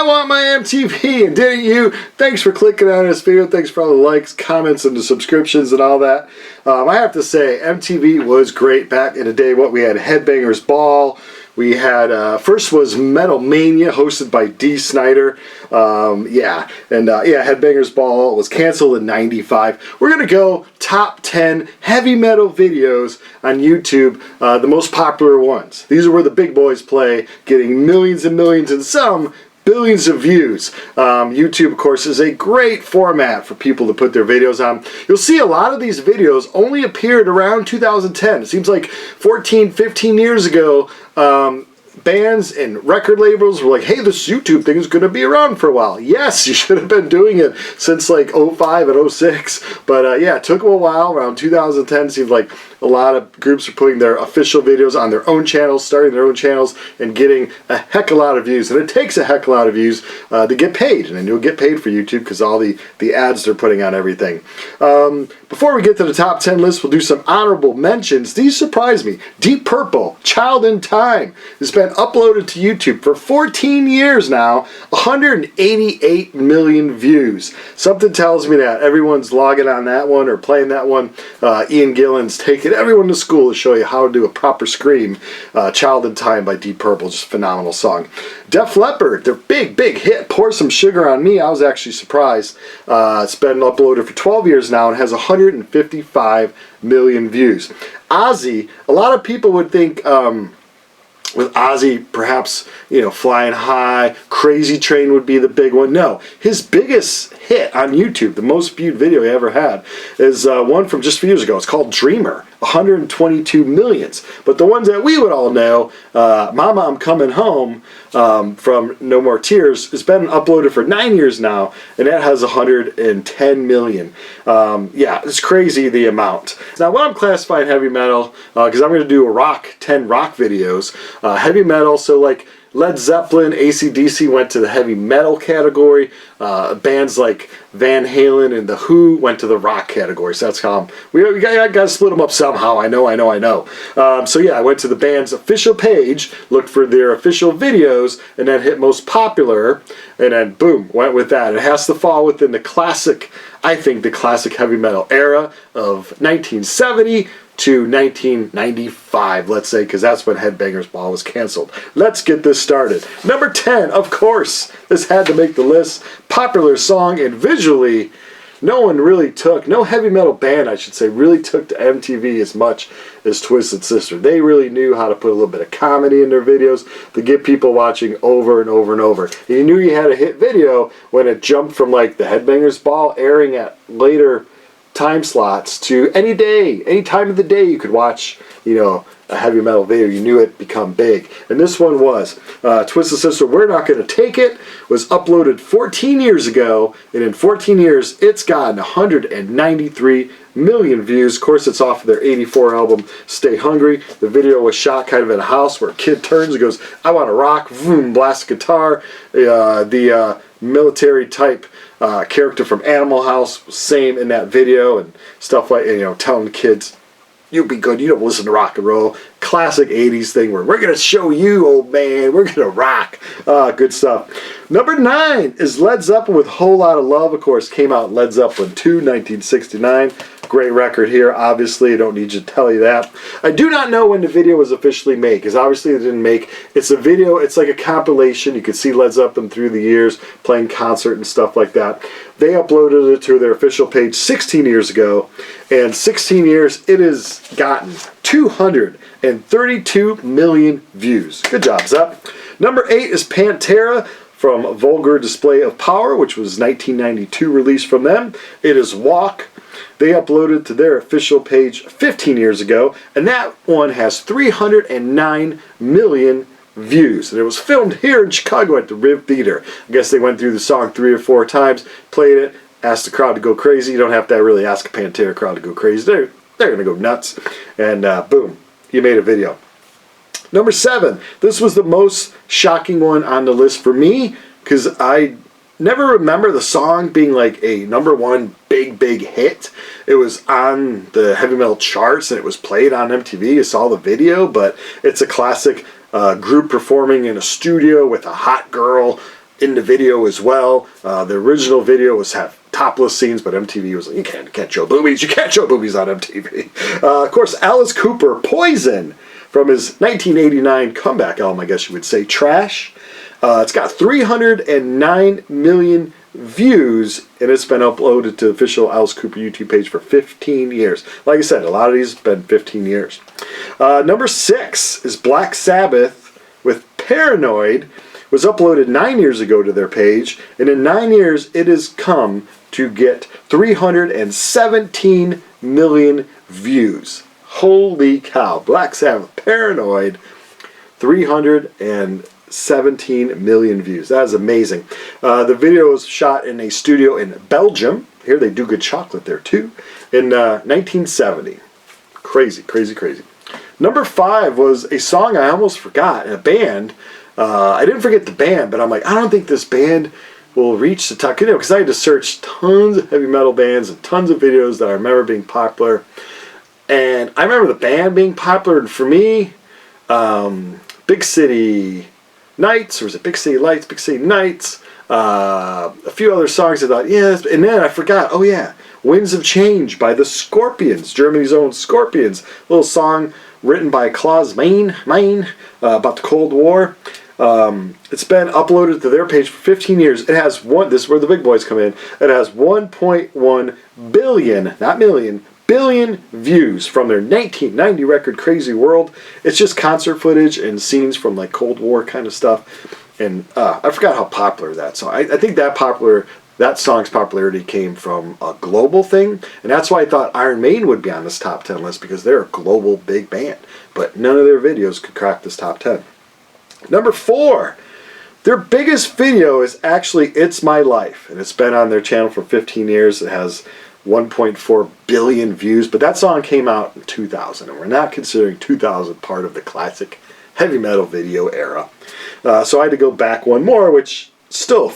I want my MTV, and didn't you? Thanks for clicking on this video. Thanks for all the likes, comments, and the subscriptions and all that. I have to say, MTV was great back in the day. What we had, Headbangers Ball. We had, first was Metal Mania, hosted by Dee Snider. Headbangers Ball was canceled in '95. We're going to go top 10 heavy metal videos on YouTube, the most popular ones. These are where the big boys play, getting millions and millions and some billions of views. YouTube, of course, is a great format for people to put their videos on. You'll see a lot of these videos only appeared around 2010. It seems like 14, 15 years ago, bands and record labels were like, hey, this YouTube thing is going to be around for a while. Yes, you should have been doing it since like 05 and 06. But it took them a while. Around 2010, it seemed like a lot of groups are putting their official videos on their own channels, starting their own channels, and getting a heck of a lot of views. And it takes a heck of a lot of views to get paid. And you'll get paid for YouTube because all the ads they're putting on everything. Before we get to the top 10 list, we'll do some honorable mentions. These surprise me. Deep Purple, Child in Time, has been uploaded to YouTube for 14 years now, 188 million views. Something tells me that everyone's logging on that one or playing that one. Ian Gillan's taking everyone to school to show you how to do a proper scream. Child in Time by Deep Purple, just a phenomenal song. Def Leppard, their big hit, Pour Some Sugar on Me. I was actually surprised. It's been uploaded for 12 years now and has 155 million views. Ozzy, a lot of people would think with Ozzy, perhaps, Flying High, Crazy Train would be the big one. No, his biggest hit on YouTube, the most viewed video he ever had, is one from just a few years ago. It's called Dreamer, 122 millions. But the ones that we would all know, Mama, I'm Coming Home, from No More Tears, has been uploaded for 9 years now, and that has 110 million. It's crazy the amount. Now, what I'm classifying heavy metal, because I'm going to do a 10 rock videos, heavy metal, so like Led Zeppelin, AC/DC went to the heavy metal category. Bands like Van Halen and The Who went to the rock category. So that's how we got to split them up somehow. I know. I went to the band's official page, looked for their official videos, and then hit most popular, and then boom, went with that. It has to fall within the classic, I think, the classic heavy metal era of 1970 to 1995, let's say, because that's when Headbangers Ball was canceled. Let's get this started. Number 10, of course, this had to make the list. Popular song, and visually, no heavy metal band, I should say, really took to MTV as much as Twisted Sister. They really knew how to put a little bit of comedy in their videos to get people watching over and over and over. And you knew you had a hit video when it jumped from like the Headbangers Ball airing at later time slots to any day, any time of the day you could watch, a heavy metal video. You knew it become big. And this one was Twisted Sister, We're Not Gonna Take It, was uploaded 14 years ago, and in 14 years it's gotten 193 million views. Of course, it's off of their '84 album Stay Hungry. The video was shot kind of in a house where a kid turns and goes, I want to rock, boom, blast guitar. The military type character from Animal House, same in that video, and stuff like, telling the kids, you be good, you don't listen to rock and roll. Classic 80s thing where we're going to show you, old man, we're going to rock. Good stuff. Number 9 is Led Zeppelin with Whole Lotta Love. Of course, came out in Led Zeppelin 2, 1969. Great record here, obviously. I don't need to tell you that. I do not know when the video was officially made, because obviously it didn't make. It's a video, it's like a compilation. You could see Led Zeppelin through the years, playing concert and stuff like that. They uploaded it to their official page 16 years ago, and 16 years, it has gotten 232 million views. Good job, Zepp. Number 8 is Pantera from Vulgar Display of Power, which was 1992 release from them. It is Walk. They uploaded to their official page 15 years ago, and that one has 309 million views. And it was filmed here in Chicago at the Riv Theater. I guess they went through the song 3 or 4 times, played it, asked the crowd to go crazy. You don't have to really ask a Pantera crowd to go crazy. They're going to go nuts. And boom, you made a video. Number 7. This was the most shocking one on the list for me, because I never remember the song being like a number 1 big hit. It was on the heavy metal charts and it was played on MTV. You saw the video, but it's a classic group performing in a studio with a hot girl in the video as well. The original video was have topless scenes, but MTV was like, you can't show boobies. You can't show boobies on MTV. Of course, Alice Cooper, Poison, from his 1989 comeback album, I guess you would say, Trash. It's got 309 million views, and it's been uploaded to the official Alice Cooper YouTube page for 15 years. Like I said, a lot of these have been 15 years. Number 6 is Black Sabbath with Paranoid. Was uploaded 9 years ago to their page, and in 9 years it has come to get 317 million views. Holy cow. Black Sabbath, Paranoid, 317 million views. That is amazing. The video was shot in a studio in Belgium. Here they do good chocolate there too. In 1970. Crazy, crazy, crazy. Number 5 was a song I almost forgot, a band. I didn't forget the band, but I'm like, I don't think this band will reach the top. Because I had to search tons of heavy metal bands and tons of videos that I remember being popular. And I remember the band being popular. And for me, Big City Nights, or was it Big City Lights, Big City Nights, a few other songs I thought, yes. And then I forgot, oh yeah, Winds of Change by the Scorpions, Germany's own Scorpions. A little song written by Klaus Meine about the Cold War. It's been uploaded to their page for 15 years. It has this is where the big boys come in. It has 1.1 billion, not million, billion views from their 1990 record Crazy World. It's just concert footage and scenes from like Cold War kind of stuff. And I forgot how popular that song. I think that song's popularity came from a global thing, and that's why I thought Iron Maiden would be on this top 10 list, because they're a global big band. But none of their videos could crack this top 10. Number 4, their biggest video is actually It's My Life, and it's been on their channel for 15 years. It has 1.4 billion views, but that song came out in 2000, and we're not considering 2000 part of the classic heavy metal video era. So I had to go back one more, which still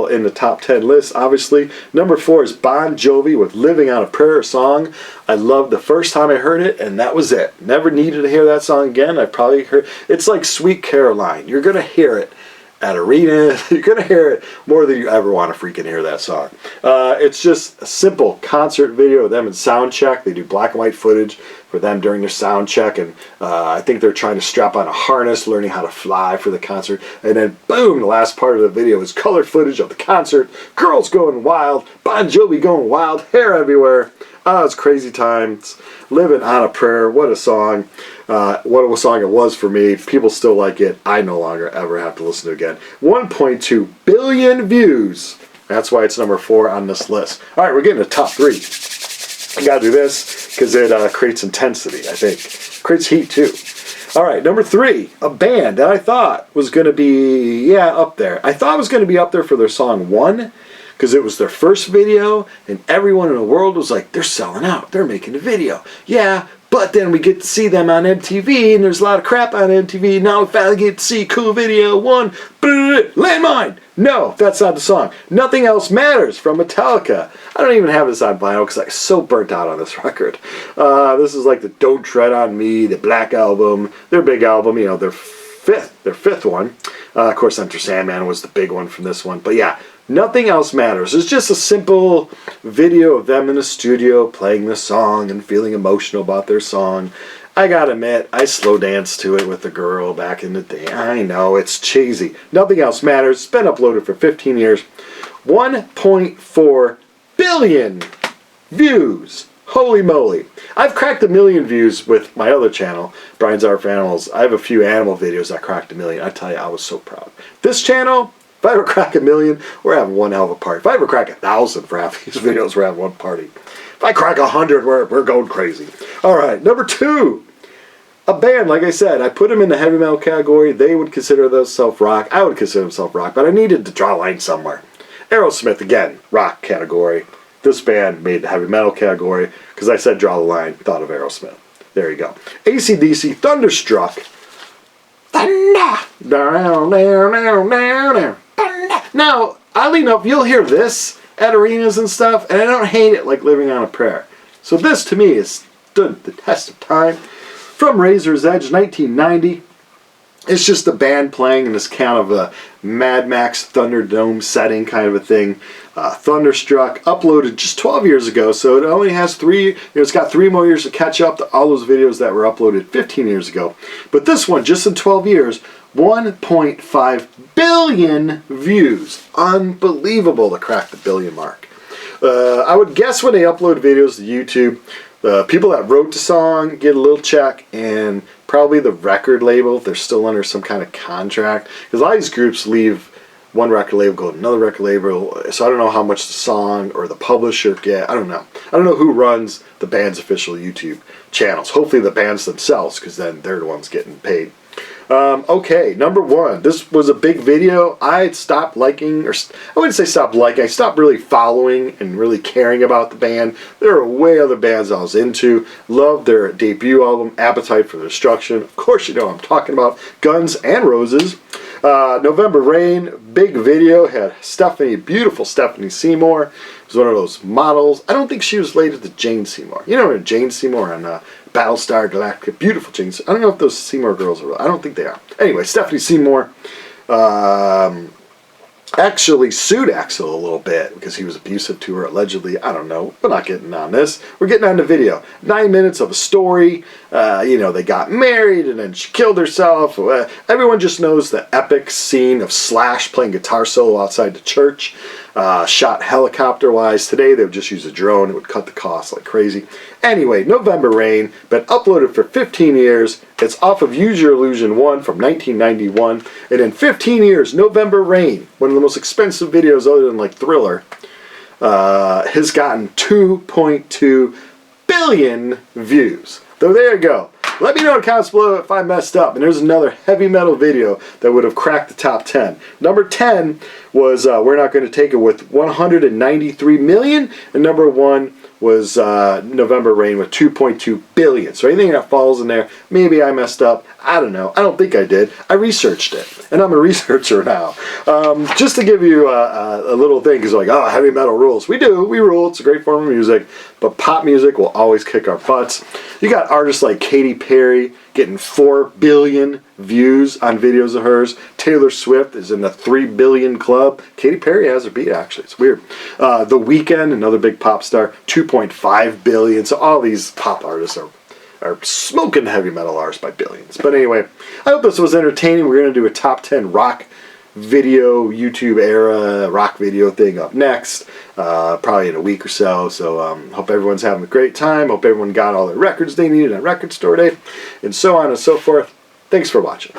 in the top 10 list, obviously. Number 4 is Bon Jovi with Living on a Prayer song. I loved the first time I heard it, and that was it. Never needed to hear that song again. I probably heard it's like Sweet Caroline. You're going to hear it at arenas. You're going to hear it more than you ever want to freaking hear that song. It's just a simple concert video of them in sound check. They do black and white footage for them during their sound check, and I think they're trying to strap on a harness, learning how to fly for the concert, and then boom, the last part of the video is color footage of the concert, girls going wild, Bon Jovi going wild, hair everywhere. It's crazy times. Living on a Prayer, what a song. What a song it was for me. People still like it. I no longer ever have to listen to it again. 1.2 billion views. That's why it's number 4 on this list. All right, we're getting to top 3. I gotta do this because it creates intensity, I think. Creates heat too. All right, number 3, a band that I thought was going to be, up there. I thought it was going to be up there for their song One, because it was their first video, and everyone in the world was like, they're selling out. They're making a video. Yeah, but then we get to see them on MTV, and there's a lot of crap on MTV. Now we finally get to see cool video One. Landmine! No, that's not the song. Nothing Else Matters from Metallica. I don't even have this on vinyl because I'm so burnt out on this record. This is like the Don't Tread on Me, the Black Album, their big album, their fifth one. Of course, Enter Sandman was the big one from this one. But yeah, Nothing Else Matters. It's just a simple video of them in the studio playing the song and feeling emotional about their song. I gotta admit, I slow danced to it with a girl back in the day. I know, it's cheesy. Nothing Else Matters. It's been uploaded for 15 years. 1.4 billion views. Holy moly. I've cracked 1 million views with my other channel, Brian's Art for Animals. I have a few animal videos that cracked 1 million. I tell you, I was so proud. This channel, if I ever crack 1 million, we're having one hell of a party. If I ever crack 1,000 for half these videos, we're having one party. If I crack 100, we're going crazy. All right, number 2. A band, like I said, I put them in the heavy metal category. They would consider themselves rock. I would consider myself rock, but I needed to draw a line somewhere. Aerosmith, again, rock category. This band made the heavy metal category because I said draw the line, thought of Aerosmith. There you go. AC/DC, Thunderstruck. Thunder. Now, oddly enough, you'll hear this at arenas and stuff, and I don't hate it like Living on a Prayer. So this, to me, has stood the test of time. From Razor's Edge, 1990. It's just the band playing in this kind of a Mad Max Thunderdome setting kind of a thing. Thunderstruck, uploaded just 12 years ago, so it only has it's got 3 more years to catch up to all those videos that were uploaded 15 years ago. But this one, just in 12 years, 1.5 billion views. Unbelievable to crack the billion mark. I would guess when they upload videos to YouTube, the people that wrote the song get a little check, and probably the record label, if they're still under some kind of contract. Because a lot of these groups leave one record label, go to another record label, so I don't know how much the song or the publisher get. I don't know. I don't know who runs the band's official YouTube channels. Hopefully the bands themselves, because then they're the ones getting paid. Okay, number 1. This was a big video. I had stopped liking, or I wouldn't say stopped liking, I stopped really following and really caring about the band. There are way other bands I was into. Loved their debut album, Appetite for Destruction. Of course you know what I'm talking about. Guns N' Roses. November Rain, big video, had beautiful Stephanie Seymour. It was one of those models. I don't think she was related to Jane Seymour. You know Jane Seymour on Battlestar Galactica, beautiful Jane. I don't know if those Seymour girls are, I don't think they are. Anyway, Stephanie Seymour actually sued Axl a little bit because he was abusive to her, allegedly. I don't know. We're not getting on this. We're getting on the video. 9 minutes of a story. They got married and then she killed herself. Everyone just knows the epic scene of Slash playing guitar solo outside the church. Shot helicopter-wise. Today they would just use a drone. It would cut the cost like crazy. Anyway, November Rain, been uploaded for 15 years. It's off of Use Your Illusion 1 from 1991. And in 15 years, November Rain, one of the most expensive videos other than like Thriller, has gotten 2.2 billion views. So there you go. Let me know in the comments below if I messed up. And there's another heavy metal video that would have cracked the top 10. Number 10 was We're Not Going to Take It with 193 million. And number 1 was November Rain with 2.2 billion. So anything that falls in there, maybe I messed up. I don't know. I don't think I did. I researched it. And I'm a researcher now. Just to give you a little thing, because like, oh, heavy metal rules. We do. We rule. It's a great form of music. But pop music will always kick our butts. You got artists like Katy Perry getting 4 billion views on videos of hers. Taylor Swift is in the 3 billion club. Katy Perry has her beat, actually. It's weird. The Weeknd, another big pop star, 2.5 billion. So all these pop artists are smoking heavy metal artists by billions. But anyway, I hope this was entertaining. We're going to do a top 10 rock video, YouTube era rock video thing up next, probably in a week or so. So hope everyone's having a great time. Hope everyone got all the records they needed at Record Store Day, and so on and so forth. Thanks for watching.